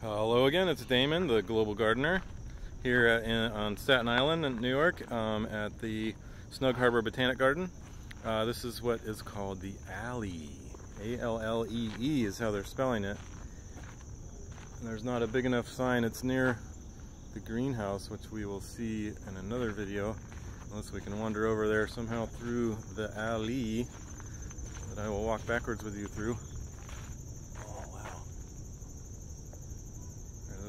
Hello again, it's Damon, the Global Gardener, here on Staten Island in New York at the Snug Harbor Botanic Garden. This is what is called the Allee. A-L-L-E-E is how they're spelling it. And there's not a big enough sign. It's near the greenhouse, which we will see in another video, unless we can wander over there somehow through the alley that I will walk backwards with you through.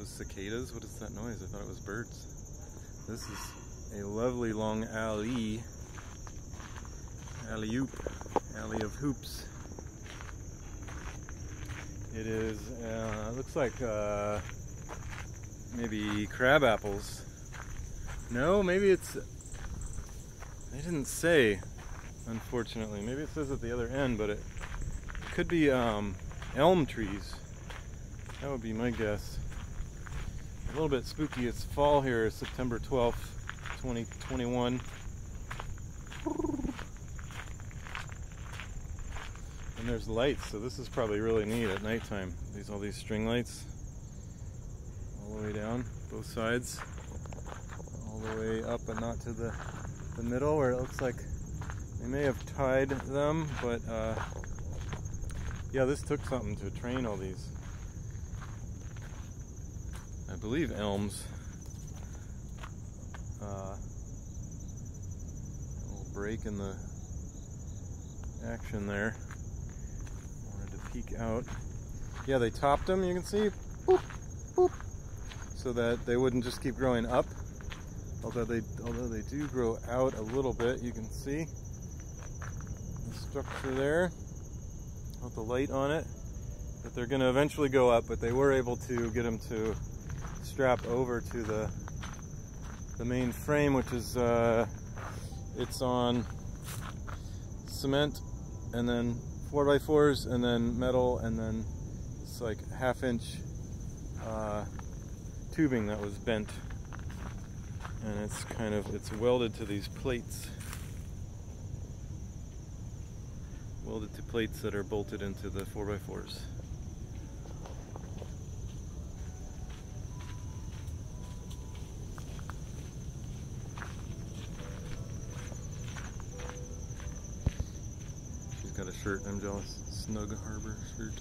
Cicadas? What is that noise? I thought it was birds. This is a lovely long alley. Alley-oop. Alley of hoops. It is, looks like maybe crab apples. No, maybe it's, they didn't say, unfortunately. Maybe it says at the other end, but it could be elm trees. That would be my guess. A little bit spooky. It's fall here, September 12th, 2021. And there's lights, so this is probably really neat at nighttime. All these string lights all the way down, both sides, all the way up, but not to the middle where it looks like they may have tied them, but yeah, this took something to train all these. I believe elms. A little break in the action there. Wanted to peek out. Yeah, they topped them, you can see, boop, boop, so that they wouldn't just keep growing up. Although they do grow out a little bit, you can see the structure there with the light on it. But they're going to eventually go up, but they were able to get them to strap over to the main frame, which is it's on cement and then 4x4s and then metal, and then it's like half-inch tubing that was bent, and it's welded to these plates, welded to plates that are bolted into the 4x4s. Got a shirt, I'm jealous. Snug Harbor shirt.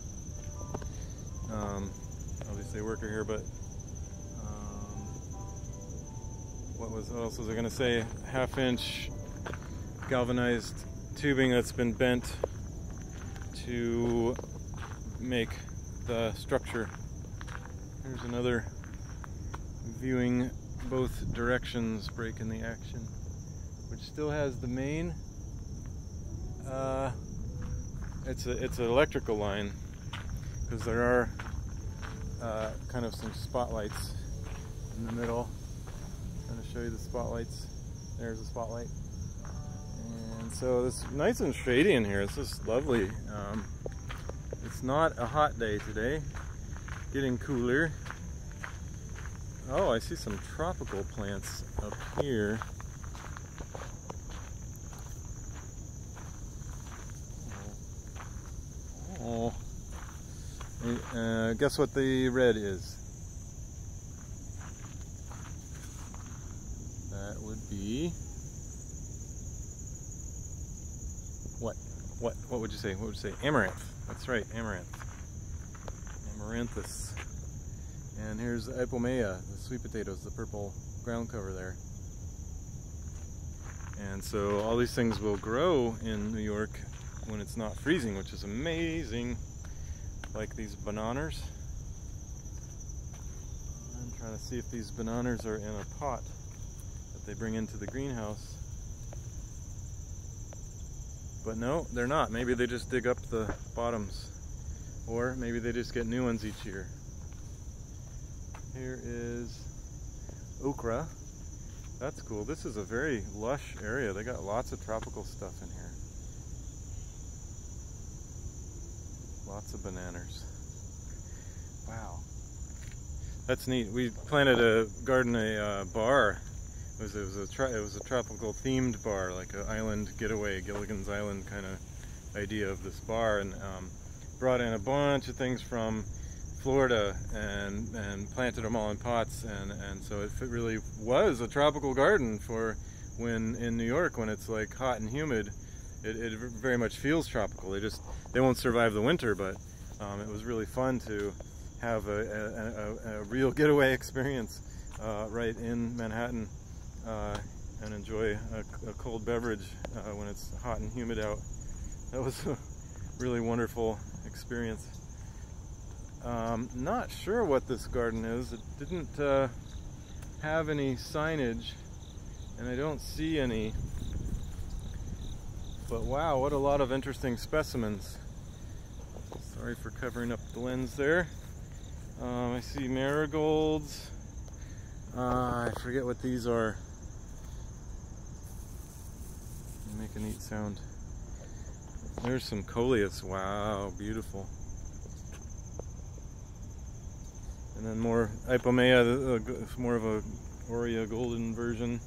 Obviously a worker here, but what else was I gonna say? Half-inch galvanized tubing that's been bent to make the structure. Here's another viewing both directions break in the action, which still has the main. It's an electrical line, because there are kind of some spotlights in the middle. I'm going to show you the spotlights. There's a spotlight. And so it's nice and shady in here. It's just lovely. It's not a hot day today. Getting cooler. Oh, I see some tropical plants up here. Oh, guess what the red is? That would be what? What would you say? What would you say? Amaranth. That's right, amaranth. Amaranthus. And here's the ipomea, the sweet potatoes, the purple ground cover there. And so all these things will grow in New York when it's not freezing, which is amazing. Like these bananas. I'm trying to see if these bananas are in a pot that they bring into the greenhouse. But no, they're not. Maybe they just dig up the bottoms, or maybe they just get new ones each year. Here is okra. That's cool. This is a very lush area. They got lots of tropical stuff in here. Lots of bananas. Wow. That's neat. We planted a bar. It was a tropical themed bar, like an island getaway, Gilligan's Island kind of idea of this bar, and brought in a bunch of things from Florida and planted them all in pots, and so it really was a tropical garden for when in New York, when it's like hot and humid. It very much feels tropical. They won't survive the winter, but it was really fun to have a real getaway experience right in Manhattan and enjoy a cold beverage when it's hot and humid out. That was a really wonderful experience. Not sure what this garden is. It didn't have any signage, and I don't see any. But wow, what a lot of interesting specimens. Sorry for covering up the lens there. I see marigolds. I forget what these are. They make a neat sound. There's some coleus. Wow, beautiful. And then more Ipomea, more of a Aurea golden version.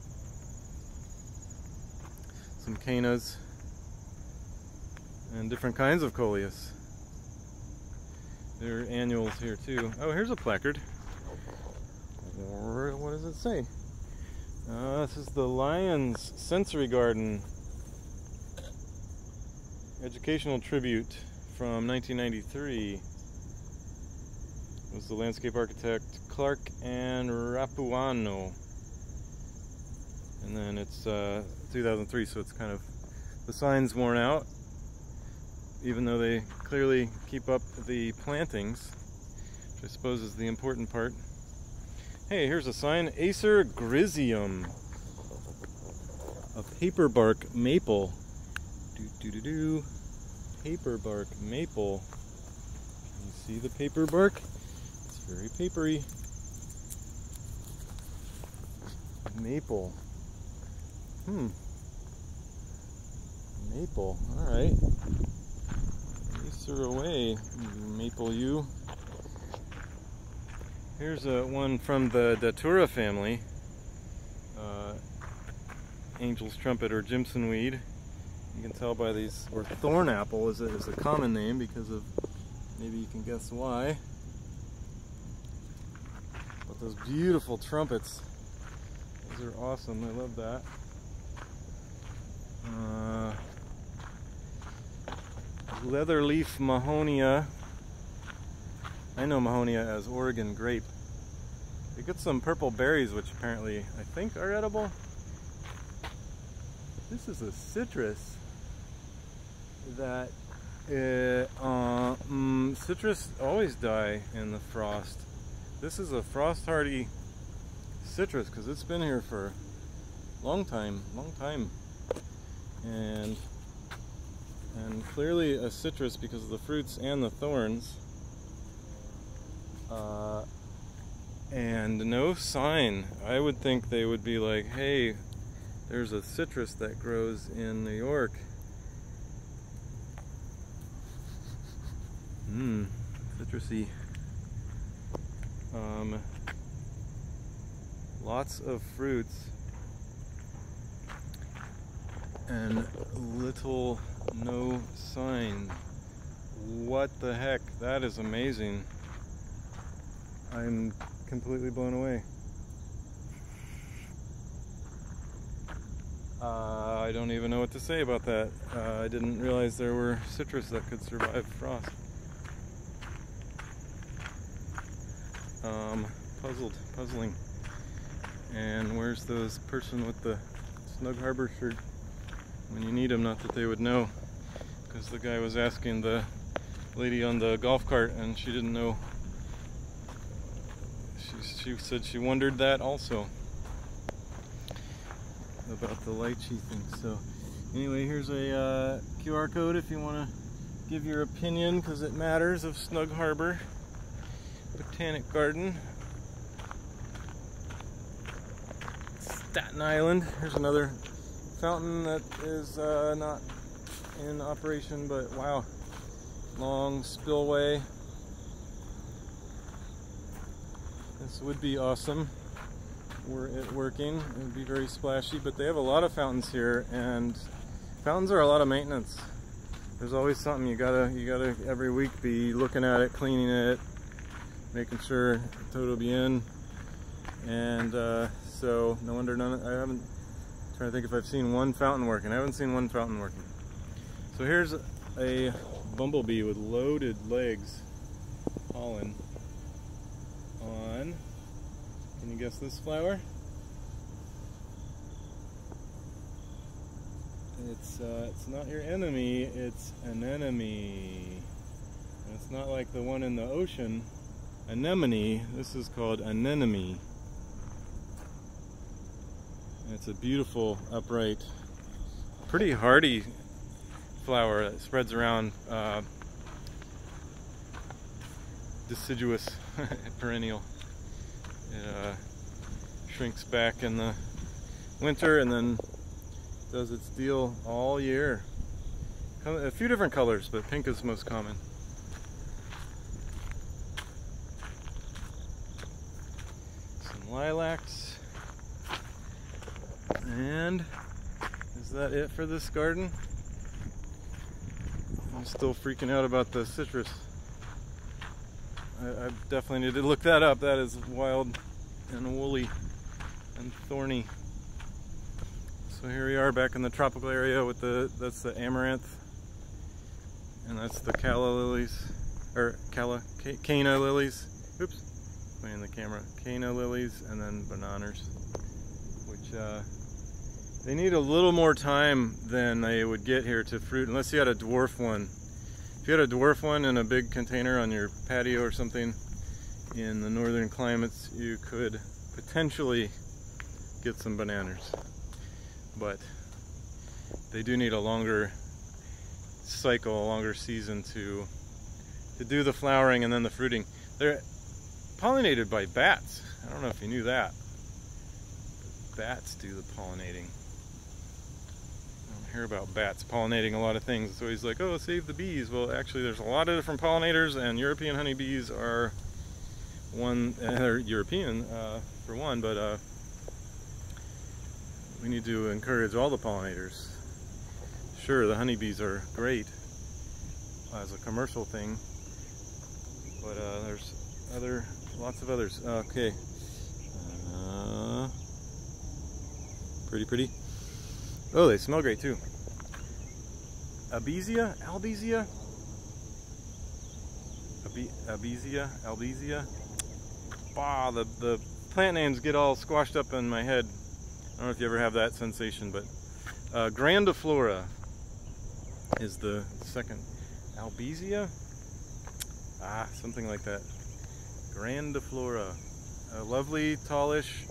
Some cannas. And different kinds of coleus. There are annuals here too. Oh, here's a placard. What does it say? This is the Lions Sensory Garden. Educational tribute from 1993. It was the landscape architect Clark and Rapuano. And then it's 2003, so it's kind of, the sign's worn out, even though they clearly keep up the plantings, which I suppose is the important part. Hey, here's a sign, Acer Griseum, a paperbark maple. Paperbark maple. Can you see the paperbark? It's very papery. Maple. Maple. Alright. Acer away, maple you. Here's one from the Datura family. Angel's trumpet or Jimson weed. You can tell by these, or thorn apple is a common name because of, maybe you can guess why. But those beautiful trumpets, those are awesome. I love that. Leatherleaf Mahonia. I know Mahonia as Oregon grape. They get some purple berries, which apparently I think are edible. This is a citrus that citrus always die in the frost. This is a frost hardy citrus because it's been here for a long time, and clearly a citrus because of the fruits and the thorns. And no sign. I would think they would be like, hey, there's a citrus that grows in New York. Citrusy. Lots of fruits and no sign. What the heck? That is amazing. I'm completely blown away. I don't even know what to say about that. I didn't realize there were citrus that could survive frost. Puzzling. And where's those person with the Snug Harbor shirt? When you need them, not that they would know, because the guy was asking the lady on the golf cart and she didn't know. She said she wondered that also about the lychee thing. So anyway, here's a QR code if you want to give your opinion, because it matters, of Snug Harbor Botanic Garden, Staten Island. Here's another fountain that is not in operation, but wow, long spillway. This would be awesome were it working. It would be very splashy, but they have a lot of fountains here, and fountains are a lot of maintenance. There's always something you gotta every week be looking at it, cleaning it, making sure todo bien. And so no wonder I haven't, trying to think if I've seen one fountain working. I haven't seen one fountain working. So here's a bumblebee with loaded legs, pollen on, can you guess this flower? It's not your enemy, it's an enemy. And it's not like the one in the ocean, anemone. This is called anemone. And it's a beautiful, upright, pretty hardy flower that spreads around, deciduous, perennial. It shrinks back in the winter and then does its deal all year. A few different colors, but pink is most common. Some lilacs. And is that it for this garden? I'm still freaking out about the citrus. I definitely need to look that up. That is wild and woolly and thorny. So here we are back in the tropical area with that's the amaranth, and that's the calla lilies, or canna lilies. Oops, playing the camera. Canna lilies, and then bananas, which they need a little more time than they would get here to fruit, unless you had a dwarf one. If you had a dwarf one in a big container on your patio or something in the northern climates, you could potentially get some bananas. But they do need a longer cycle, a longer season to do the flowering and then the fruiting. They're pollinated by bats. I don't know if you knew that. But bats do the pollinating. I don't hear about bats pollinating a lot of things. It's always like, oh, save the bees. Well, actually, there's a lot of different pollinators, and European honeybees are one. They're European for one, but we need to encourage all the pollinators. Sure, the honeybees are great as a commercial thing, but there's lots of others. Okay, pretty. Oh, they smell great too. Albizia, Bah, the plant names get all squashed up in my head. I don't know if you ever have that sensation, but grandiflora is the second. Albizia? Something like that. Grandiflora. A lovely, tallish,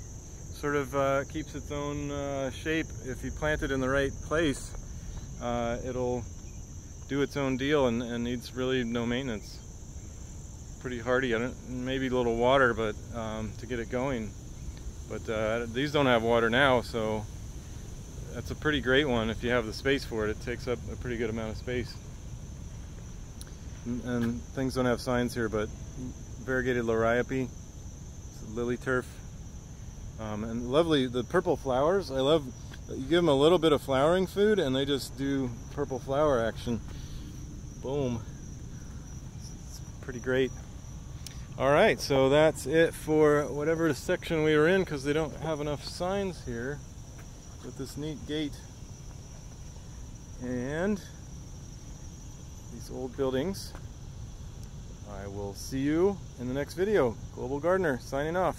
sort of keeps its own shape. If you plant it in the right place, it'll do its own deal and needs really no maintenance. Pretty hardy. Maybe a little water, but to get it going. But these don't have water now, so that's a pretty great one if you have the space for it. It takes up a pretty good amount of space. And things don't have signs here, but variegated liriope, lily turf, and lovely, the purple flowers. I love, you give them a little bit of flowering food and they just do purple flower action. Boom. It's pretty great. Alright, so that's it for whatever section we were in, because they don't have enough signs here with this neat gate and these old buildings. I will see you in the next video. Global Gardener signing off.